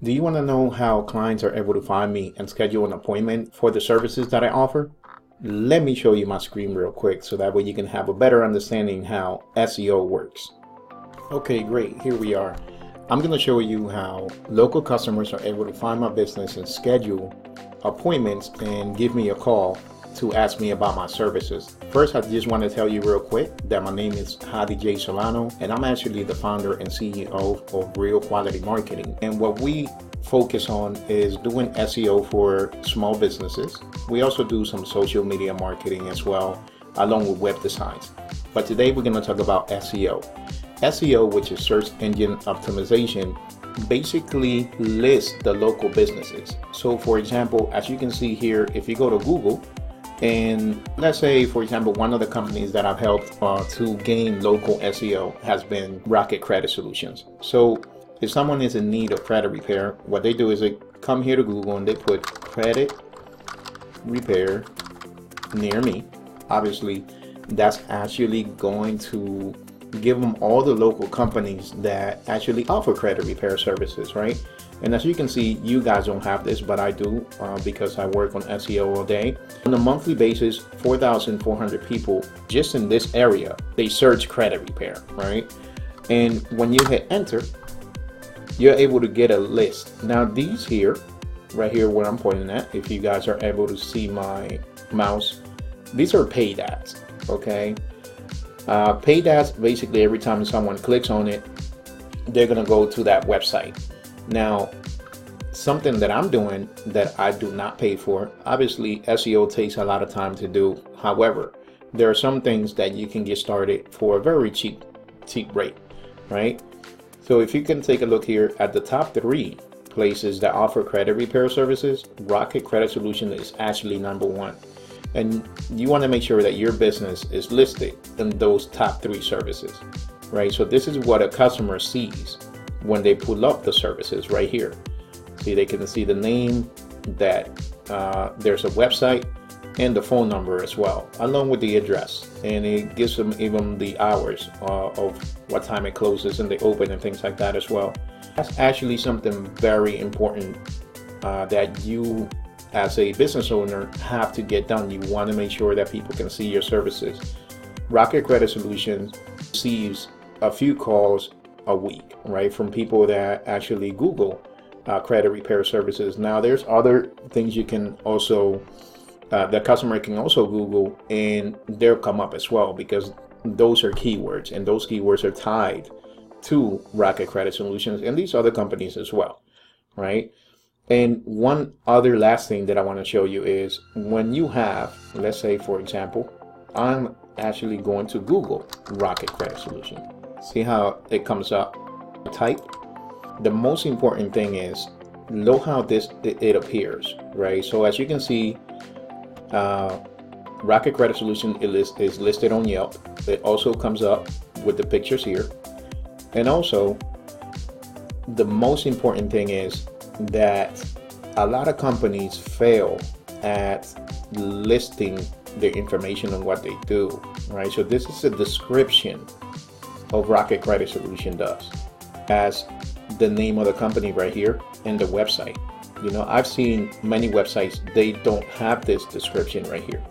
Do you want to know how clients are able to find me and schedule an appointment for the services that I offer? Let me show you my screen real quick so that way you can have a better understanding how SEO works. Okay, great. Here we are. I'm going to show you how local customers are able to find my business and schedule appointments and give me a call to ask me about my services. First, I just want to tell you real quick that my name is Hadi J. Solano, and I'm actually the founder and CEO of Real Quality Marketing. And what we focus on is doing SEO for small businesses. We also do some social media marketing as well, along with web designs. But today we're going to talk about SEO. SEO, which is search engine optimization, basically lists the local businesses. So for example, as you can see here, if you go to Google, and let's say, for example, one of the companies that I've helped to gain local SEO has been Rocket Credit Solutions. So if someone is in need of credit repair, what they do is they come here to Google and they put credit repair near me. Obviously, that's actually going to give them all the local companies that actually offer credit repair services, right? And as you can see, you guys don't have this, but I do because I work on SEO all day. On a monthly basis, 4,400 people just in this area, they search credit repair, right? And when you hit enter, you're able to get a list. Now these here, right here where I'm pointing at, if you guys are able to see my mouse, these are paid ads, okay? Paid ads, basically every time someone clicks on it, they're gonna go to that website. Now, something that I'm doing that I do not pay for, obviously SEO takes a lot of time to do. However, there are some things that you can get started for a very cheap rate, right? So if you can take a look here at the top 3 places that offer credit repair services, Rocket Credit Solution is actually #1. And you want to make sure that your business is listed in those top 3 services, right? So this is what a customer sees when they pull up the services right here. See, they can see the name, that there's a website, and the phone number as well, along with the address. And it gives them even the hours of what time it closes and they open and things like that as well. That's actually something very important that you as a business owner have to get done. You want to make sure that people can see your services. Rocket Credit Solutions receives a few calls a week, right, from people that actually Google credit repair services. Now there's other things you can also, the customer can also Google and they'll come up as well, because those are keywords and those keywords are tied to Rocket Credit Solutions and these other companies as well, right? And one other last thing that I want to show you is when you have, let's say for example, I'm actually going to Google Rocket Credit Solution. See how it comes up, type. The most important thing is look how it appears, right? So as you can see, Rocket Credit Solution is listed on Yelp. It also comes up with the pictures here. And also, the most important thing is that a lot of companies fail at listing their information on what they do, right? So this is a description of Rocket Credit Solution does, as the name of the company right here and the website. You know, I've seen many websites, they don't have this description right here.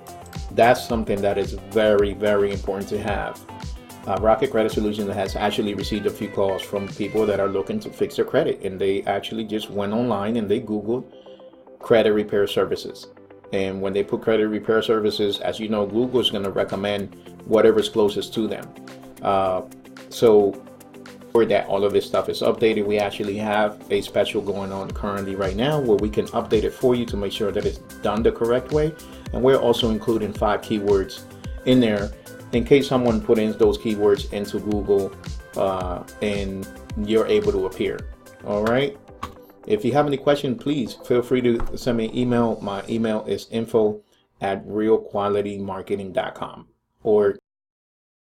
That's something that is very, very important to have. Rocket Credit Solution has actually received a few calls from people that are looking to fix their credit, and they actually just went online and they Googled credit repair services. And when they put credit repair services, as you know, Google is going to recommend whatever's closest to them. So for that, all of this stuff is updated. We actually have a special going on currently right now where we can update it for you to make sure that it's done the correct way. And we're also including 5 keywords in there in case someone put in those keywords into Google and you're able to appear. All right. If you have any questions, please feel free to send me an email. My email is info@realqualitymarketing.com, or